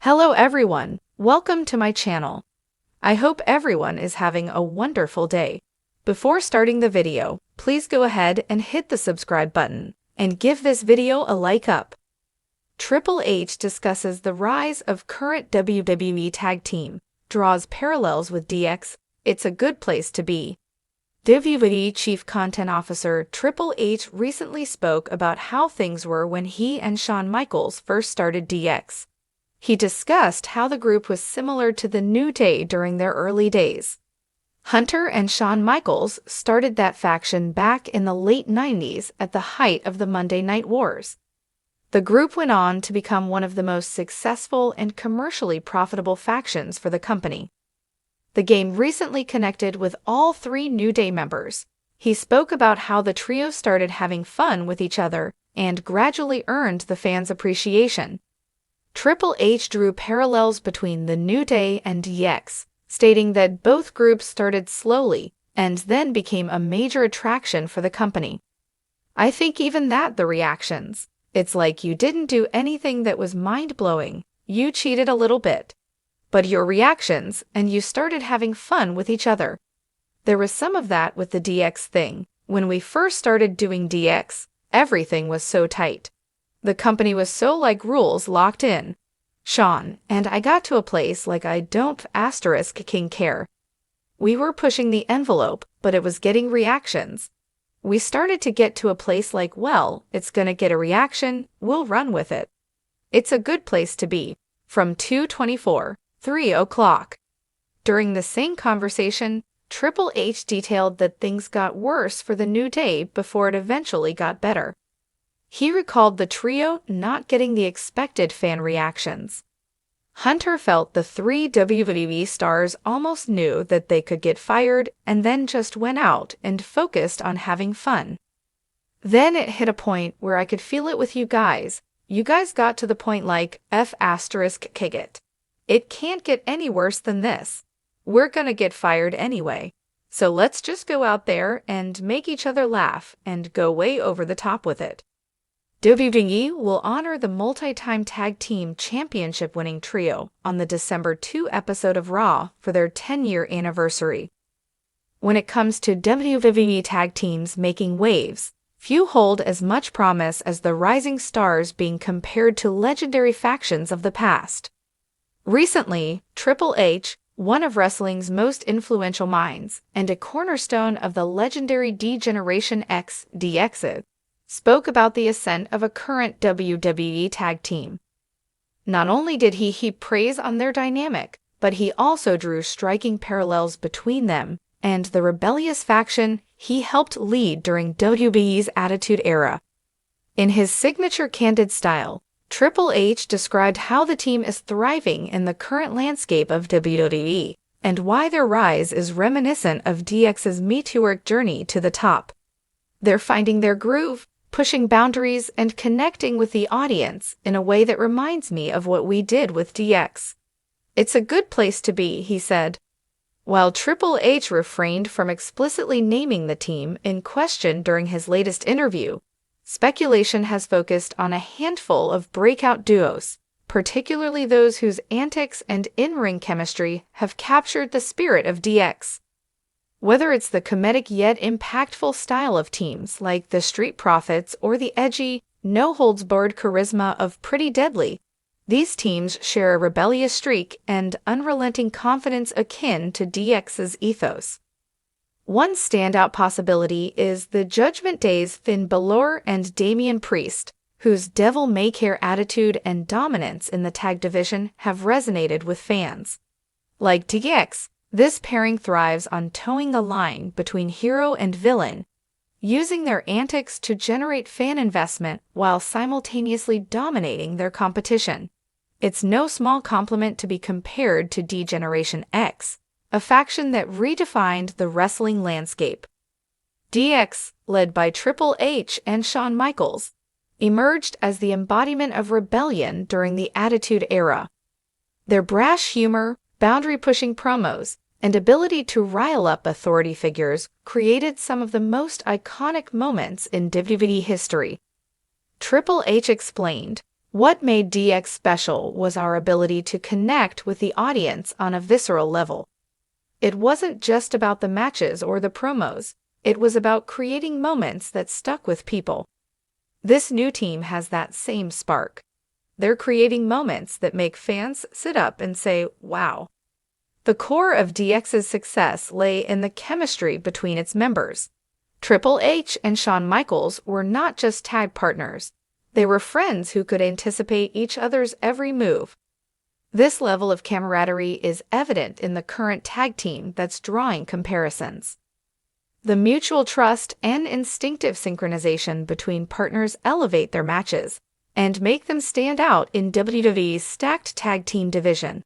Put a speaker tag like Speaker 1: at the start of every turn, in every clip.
Speaker 1: Hello everyone, welcome to my channel. I hope everyone is having a wonderful day. Before starting the video, please go ahead and hit the subscribe button and give this video a like up. Triple H discusses the rise of current WWE tag team, draws parallels with DX, it's a good place to be. WWE Chief Content Officer Triple H recently spoke about how things were when he and Shawn Michaels first started DX. He discussed how the group was similar to the New Day during their early days. Hunter and Shawn Michaels started that faction back in the late 90s at the height of the Monday Night Wars. The group went on to become one of the most successful and commercially profitable factions for the company. The game recently connected with all three New Day members. He spoke about how the trio started having fun with each other and gradually earned the fans' appreciation. Triple H drew parallels between the New Day and DX, stating that both groups started slowly and then became a major attraction for the company. I think even the reactions. It's like you didn't do anything that was mind-blowing, you cheated a little bit. But your reactions, and you started having fun with each other. There was some of that with the DX thing. When we first started doing DX, everything was so tight. The company was so like rules locked in. Shawn and I got to a place like I don't *king care. We were pushing the envelope, but it was getting reactions. We started to get to a place like, well, it's gonna get a reaction, we'll run with it. It's a good place to be. From 2:24, 3 o'clock. During the same conversation, Triple H detailed that things got worse for the New Day before it eventually got better. He recalled the trio not getting the expected fan reactions. Hunter felt the three WWE stars almost knew that they could get fired and then just went out and focused on having fun. Then it hit a point where I could feel it with you guys. You guys got to the point like *kick it. It can't get any worse than this. We're gonna get fired anyway. So let's just go out there and make each other laugh and go way over the top with it. WWE will honor the multi-time tag team championship-winning trio on the December 2 episode of Raw for their 10-year anniversary. When it comes to WWE tag teams making waves, few hold as much promise as the rising stars being compared to legendary factions of the past. Recently, Triple H, one of wrestling's most influential minds and a cornerstone of the legendary D-Generation X DX, spoke about the ascent of a current WWE tag team. Not only did he heap praise on their dynamic, but he also drew striking parallels between them and the rebellious faction he helped lead during WWE's Attitude Era. In his signature candid style, Triple H described how the team is thriving in the current landscape of WWE and why their rise is reminiscent of DX's meteoric journey to the top. They're finding their groove, pushing boundaries, and connecting with the audience in a way that reminds me of what we did with DX. It's a good place to be, he said. While Triple H refrained from explicitly naming the team in question during his latest interview, speculation has focused on a handful of breakout duos, particularly those whose antics and in-ring chemistry have captured the spirit of DX. Whether it's the comedic yet impactful style of teams like the Street Profits or the edgy, no-holds-barred charisma of Pretty Deadly, these teams share a rebellious streak and unrelenting confidence akin to DX's ethos. One standout possibility is the Judgment Day's Finn Balor and Damian Priest, whose devil-may-care attitude and dominance in the tag division have resonated with fans. Like DX, this pairing thrives on towing the line between hero and villain, using their antics to generate fan investment while simultaneously dominating their competition. It's no small compliment to be compared to D-Generation X, a faction that redefined the wrestling landscape. DX, led by Triple H and Shawn Michaels, emerged as the embodiment of rebellion during the Attitude Era. Their brash humor, boundary-pushing promos, and ability to rile up authority figures created some of the most iconic moments in WWE history. Triple H explained, What made DX special was our ability to connect with the audience on a visceral level. It wasn't just about the matches or the promos, it was about creating moments that stuck with people. This new team has that same spark. They're creating moments that make fans sit up and say, wow. The core of DX's success lay in the chemistry between its members. Triple H and Shawn Michaels were not just tag partners. They were friends who could anticipate each other's every move. This level of camaraderie is evident in the current tag team that's drawing comparisons. The mutual trust and instinctive synchronization between partners elevate their matches and make them stand out in WWE's stacked tag team division.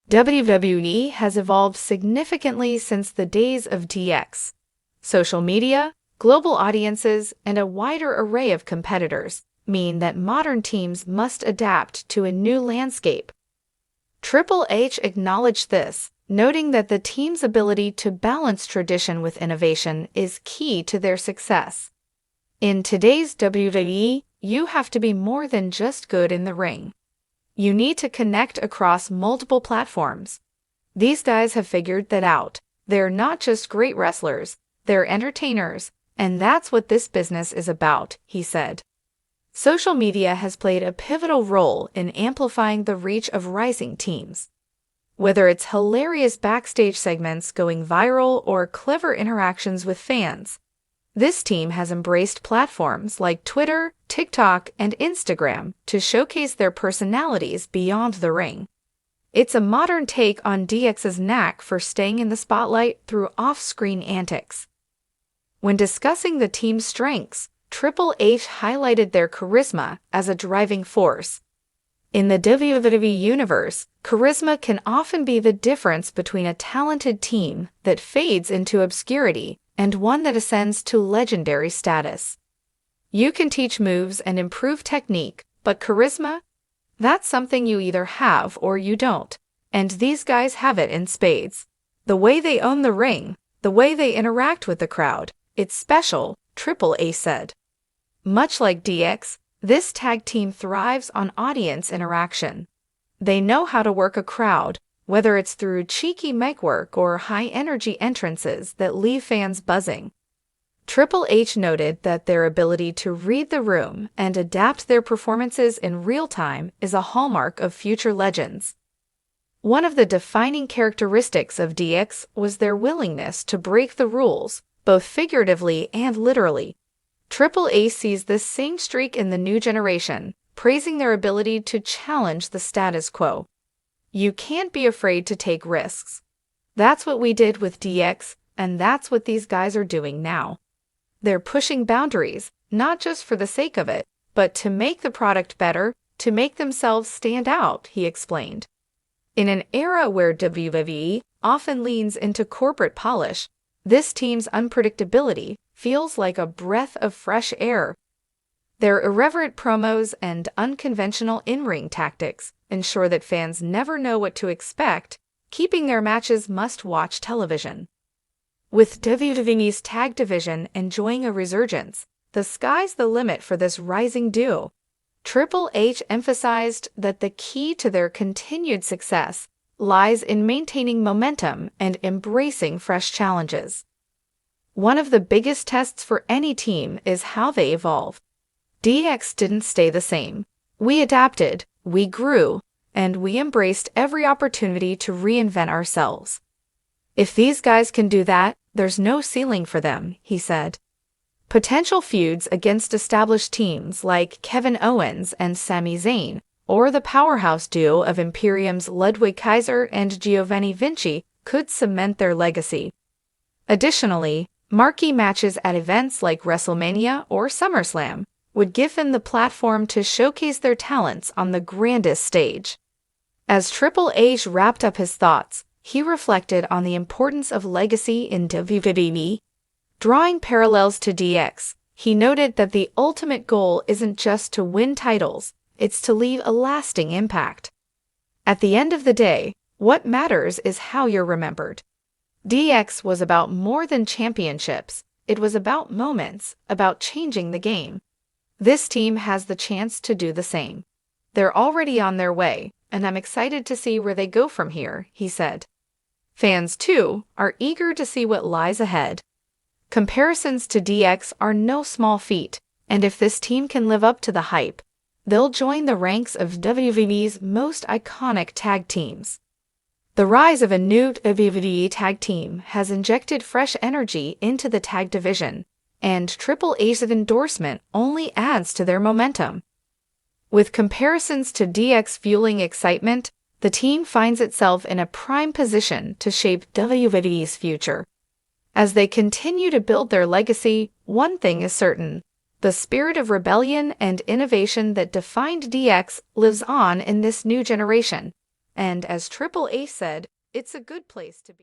Speaker 1: WWE has evolved significantly since the days of DX. Social media, global audiences, and a wider array of competitors mean that modern teams must adapt to a new landscape. Triple H acknowledged this, noting that the team's ability to balance tradition with innovation is key to their success. In today's WWE, you have to be more than just good in the ring. You need to connect across multiple platforms. These guys have figured that out. They're not just great wrestlers, they're entertainers, and that's what this business is about, he said. Social media has played a pivotal role in amplifying the reach of rising teams. Whether it's hilarious backstage segments going viral or clever interactions with fans, this team has embraced platforms like Twitter, TikTok, and Instagram to showcase their personalities beyond the ring. It's a modern take on DX's knack for staying in the spotlight through off-screen antics. When discussing the team's strengths, Triple H highlighted their charisma as a driving force. In the WWE Universe, charisma can often be the difference between a talented team that fades into obscurity and one that ascends to legendary status. You can teach moves and improve technique, but charisma? That's something you either have or you don't, and these guys have it in spades. The way they own the ring, the way they interact with the crowd, it's special, Triple H said. Much like DX, this tag team thrives on audience interaction. They know how to work a crowd, whether it's through cheeky mic work or high-energy entrances that leave fans buzzing. Triple H noted that their ability to read the room and adapt their performances in real time is a hallmark of future legends. One of the defining characteristics of DX was their willingness to break the rules, both figuratively and literally. Triple H sees this same streak in the new generation, praising their ability to challenge the status quo. You can't be afraid to take risks. That's what we did with DX, and that's what these guys are doing now. They're pushing boundaries, not just for the sake of it, but to make the product better, to make themselves stand out, he explained. In an era where WWE often leans into corporate polish, this team's unpredictability feels like a breath of fresh air. Their irreverent promos and unconventional in-ring tactics ensure that fans never know what to expect, keeping their matches must-watch television. With WWE's tag division enjoying a resurgence, the sky's the limit for this rising duo. Triple H emphasized that the key to their continued success lies in maintaining momentum and embracing fresh challenges. One of the biggest tests for any team is how they evolve. DX didn't stay the same. We adapted, we grew, and we embraced every opportunity to reinvent ourselves. If these guys can do that, there's no ceiling for them, he said. Potential feuds against established teams like Kevin Owens and Sami Zayn, or the powerhouse duo of Imperium's Ludwig Kaiser and Giovanni Vinci, could cement their legacy. Additionally, marquee matches at events like WrestleMania or SummerSlam would give them the platform to showcase their talents on the grandest stage. As Triple H wrapped up his thoughts, he reflected on the importance of legacy in WWE. Drawing parallels to DX, he noted that the ultimate goal isn't just to win titles, it's to leave a lasting impact. At the end of the day, what matters is how you're remembered. DX was about more than championships, it was about moments, about changing the game. This team has the chance to do the same. They're already on their way, and I'm excited to see where they go from here, he said. Fans, too, are eager to see what lies ahead. Comparisons to DX are no small feat, and if this team can live up to the hype, they'll join the ranks of WWE's most iconic tag teams. The rise of a new WWE tag team has injected fresh energy into the tag division, and Triple H's endorsement only adds to their momentum. With comparisons to DX fueling excitement, the team finds itself in a prime position to shape WWE's future. As they continue to build their legacy, one thing is certain: the spirit of rebellion and innovation that defined DX lives on in this new generation. And as Triple H said, it's a good place to be.